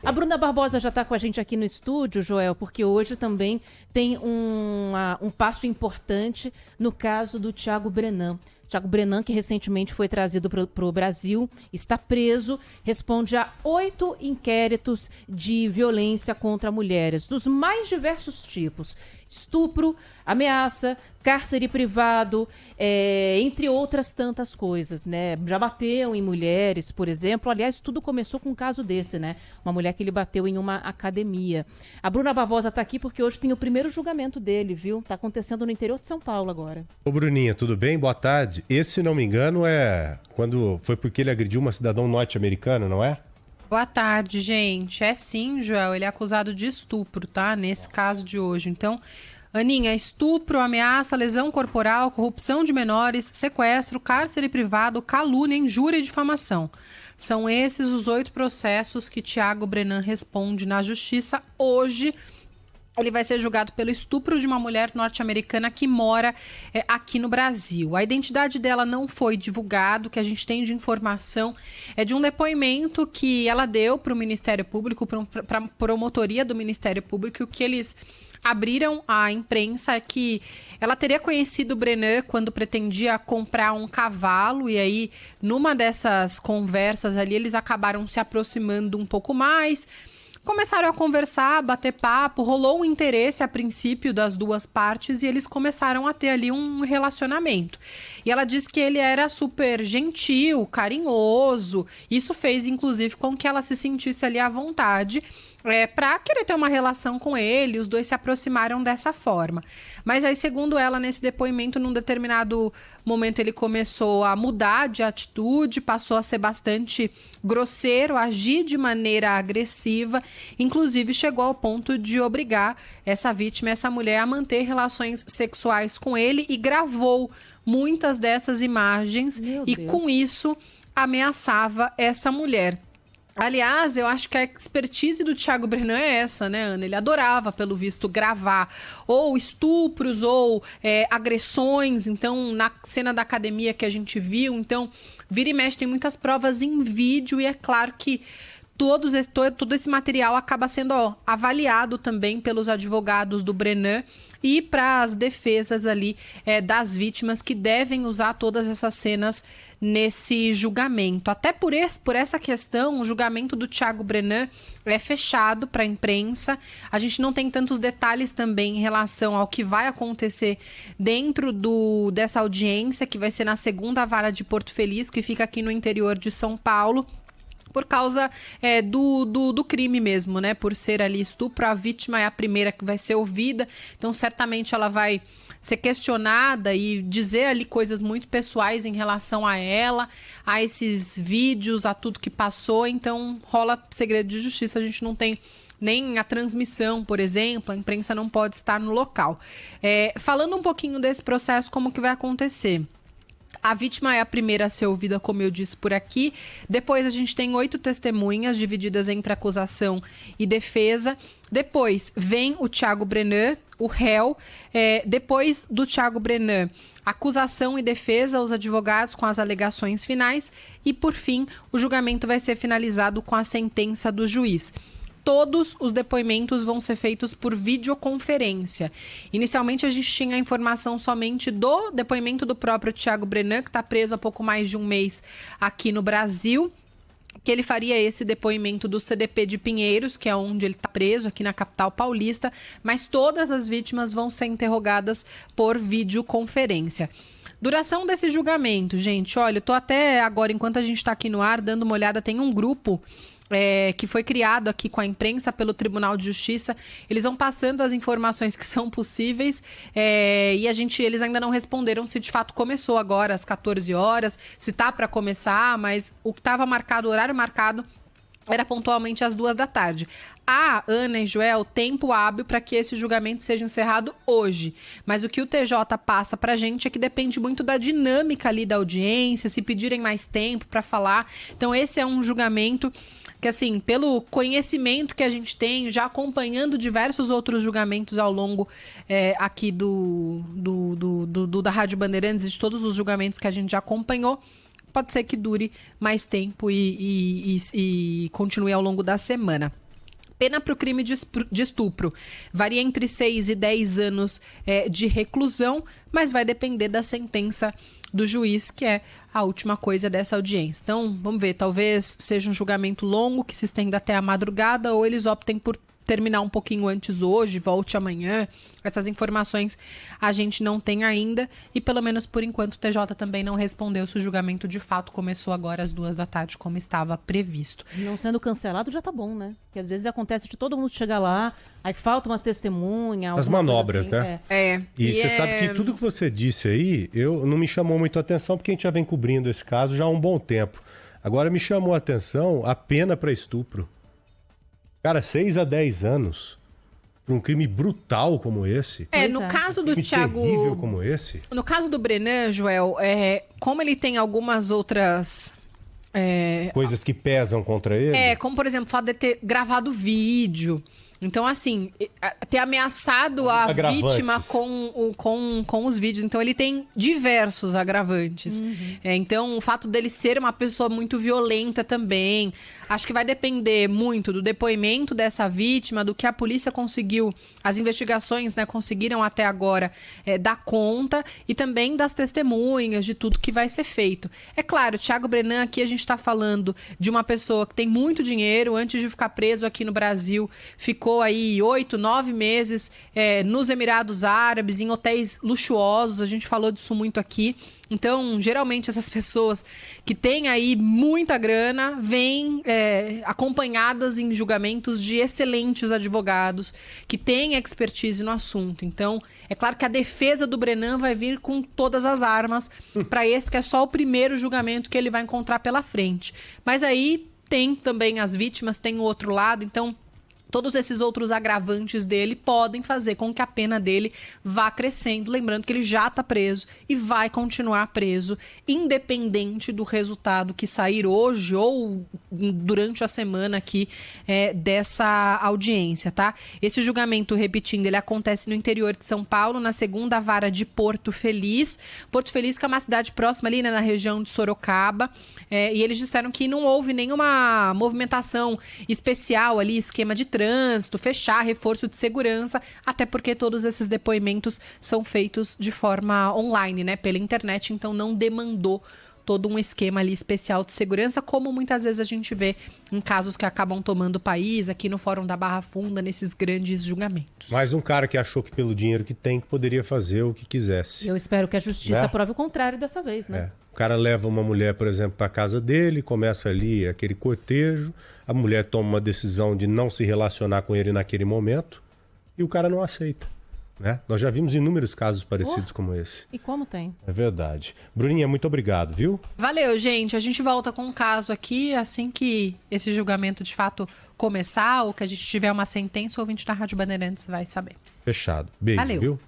A Bruna Barbosa já está com a gente aqui no estúdio, Joel, porque hoje também tem um passo importante no caso do Thiago Brenan. Thiago Brenan, que recentemente foi trazido para o Brasil, está preso, responde a 8 inquéritos de violência contra mulheres, dos mais diversos tipos. Estupro, ameaça, cárcere privado, entre outras tantas coisas, né? Já bateu em mulheres, por exemplo. Aliás, tudo começou com um caso desse, né? Uma mulher que ele bateu em uma academia. A Bruna Barbosa está aqui porque hoje tem o primeiro julgamento dele, viu? Está acontecendo no interior de São Paulo agora. Ô Bruninha, tudo bem? Boa tarde. Esse, se não me engano, foi porque ele agrediu uma cidadã norte-americana, não é? Boa tarde, gente. É sim, Joel. Ele é acusado de estupro, tá? Nesse caso de hoje. Então, Aninha, estupro, ameaça, lesão corporal, corrupção de menores, sequestro, cárcere privado, calúnia, injúria e difamação. São esses os 8 processos que Thiago Brenan responde na justiça hoje. Ele vai ser julgado pelo estupro de uma mulher norte-americana que mora aqui no Brasil. A identidade dela não foi divulgada. O que a gente tem de informação é de um depoimento que ela deu para o Ministério Público, para a promotoria do Ministério Público. O que eles abriram à imprensa é que ela teria conhecido o Brenan quando pretendia comprar um cavalo. E aí, numa dessas conversas ali, eles acabaram se aproximando um pouco mais. Começaram a conversar, bater papo, rolou um interesse a princípio das duas partes e eles começaram a ter ali um relacionamento. E ela disse que ele era super gentil, carinhoso, isso fez inclusive com que ela se sentisse ali à vontade para querer ter uma relação com ele, os dois se aproximaram dessa forma. Mas aí, segundo ela, nesse depoimento, num determinado momento ele começou a mudar de atitude, passou a ser bastante grosseiro, agir de maneira agressiva, inclusive chegou ao ponto de obrigar essa vítima, essa mulher, a manter relações sexuais com ele e gravou muitas dessas imagens e com isso ameaçava essa mulher. Aliás, eu acho que a expertise do Thiago Brenan é essa, né, Ana? Ele adorava, pelo visto, gravar ou estupros ou agressões. Então, na cena da academia que a gente viu, então, vira e mexe, tem muitas provas em vídeo e é claro que todo esse material acaba sendo avaliado também pelos advogados do Brenan e para as defesas ali das vítimas que devem usar todas essas cenas nesse julgamento. Até por essa questão, o julgamento do Thiago Brenan é fechado para a imprensa. A gente não tem tantos detalhes também em relação ao que vai acontecer dentro dessa audiência, que vai ser na 2ª Vara de Porto Feliz, que fica aqui no interior de São Paulo. Por causa do crime mesmo, né? Por ser ali estupro, a vítima é a primeira que vai ser ouvida. Então, certamente ela vai ser questionada e dizer ali coisas muito pessoais em relação a ela, a esses vídeos, a tudo que passou. Então, rola segredo de justiça. A gente não tem nem a transmissão, por exemplo. A imprensa não pode estar no local. Falando um pouquinho desse processo, como que vai acontecer? A vítima é a primeira a ser ouvida, como eu disse por aqui. Depois a gente tem 8 testemunhas divididas entre acusação e defesa. Depois vem o Thiago Brenan, o réu. Depois do Thiago Brenan, acusação e defesa, os advogados com as alegações finais. E, por fim, o julgamento vai ser finalizado com a sentença do juiz. Todos os depoimentos vão ser feitos por videoconferência. Inicialmente, a gente tinha a informação somente do depoimento do próprio Thiago Brenan, que está preso há pouco mais de um mês aqui no Brasil, que ele faria esse depoimento do CDP de Pinheiros, que é onde ele está preso, aqui na capital paulista, mas todas as vítimas vão ser interrogadas por videoconferência. Duração desse julgamento, gente, olha, eu tô até agora, enquanto a gente está aqui no ar, dando uma olhada, tem um grupo que foi criado aqui com a imprensa pelo Tribunal de Justiça. Eles vão passando as informações que são possíveis e eles ainda não responderam se de fato começou agora às 14 horas, se tá para começar, mas o que estava marcado, o horário marcado, era pontualmente às 2 da tarde. Há, Ana e Joel, tempo hábil para que esse julgamento seja encerrado hoje. Mas o que o TJ passa para a gente é que depende muito da dinâmica ali da audiência, se pedirem mais tempo para falar. Então esse é um julgamento que, assim, pelo conhecimento que a gente tem, já acompanhando diversos outros julgamentos ao longo aqui da Rádio Bandeirantes e de todos os julgamentos que a gente já acompanhou, pode ser que dure mais tempo e continue ao longo da semana. pena para o crime de estupro varia entre 6 e 10 anos de reclusão, mas vai depender da sentença do juiz, que é a última coisa dessa audiência. Então, vamos ver, talvez seja um julgamento longo, que se estenda até a madrugada, ou eles optem por terminar um pouquinho antes hoje, volte amanhã. Essas informações a gente não tem ainda, e pelo menos por enquanto o TJ também não respondeu se o julgamento de fato começou agora às 2 da tarde, como estava previsto. Não sendo cancelado já tá bom, né? Porque às vezes acontece de todo mundo chegar lá, aí falta uma testemunha. As manobras, assim, né? E você sabe que tudo que você disse aí, não me chamou muito a atenção, porque a gente já vem cobrindo esse caso já há um bom tempo. Agora me chamou a atenção a pena para estupro. Cara, 6 a 10 anos para um crime brutal como esse. No caso do Thiago... terrível como esse. No caso do Brenan, Joel, como ele tem algumas outras... coisas que pesam contra ele. Como, por exemplo, o fato de ter gravado vídeo. Então, assim, ter ameaçado a vítima com os vídeos. Então, ele tem diversos agravantes. Então, o fato dele ser uma pessoa muito violenta também. Acho que vai depender muito do depoimento dessa vítima, do que a polícia conseguiu, as investigações, né, conseguiram até agora dar conta, e também das testemunhas, de tudo que vai ser feito. É claro, o Thiago Brenan, aqui a gente está falando de uma pessoa que tem muito dinheiro. Antes de ficar preso aqui no Brasil, ficou aí 8, 9 meses nos Emirados Árabes, em hotéis luxuosos. A gente falou disso muito aqui. Então, geralmente, essas pessoas que têm aí muita grana vêm acompanhadas em julgamentos de excelentes advogados que têm expertise no assunto. Então, é claro que a defesa do Brenan vai vir com todas as armas para esse que é só o primeiro julgamento que ele vai encontrar pela frente. Mas aí tem também as vítimas, tem o outro lado. Então, todos esses outros agravantes dele podem fazer com que a pena dele vá crescendo. Lembrando que ele já está preso e vai continuar preso, independente do resultado que sair hoje ou durante a semana aqui dessa audiência, tá? Esse julgamento, repetindo, ele acontece no interior de São Paulo, na 2ª Vara de Porto Feliz. Porto Feliz, que é uma cidade próxima ali, né, na região de Sorocaba. E eles disseram que não houve nenhuma movimentação especial ali, esquema de trânsito, fechar, reforço de segurança, até porque todos esses depoimentos são feitos de forma online, né, pela internet, então não demandou todo um esquema ali especial de segurança, como muitas vezes a gente vê em casos que acabam tomando o país, aqui no Fórum da Barra Funda, nesses grandes julgamentos. Mais um cara que achou que pelo dinheiro que tem, que poderia fazer o que quisesse. Eu espero que a justiça prove o contrário dessa vez, né? O cara leva uma mulher, por exemplo, para casa dele, começa ali aquele cortejo, a mulher toma uma decisão de não se relacionar com ele naquele momento e o cara não aceita. Né? Nós já vimos inúmeros casos parecidos como esse. E como tem? É verdade. Bruninha, muito obrigado, viu? Valeu, gente. A gente volta com um caso aqui assim que esse julgamento de fato começar, ou que a gente tiver uma sentença, o ouvinte da Rádio Bandeirantes vai saber. Fechado. Beijo, Valeu. Viu?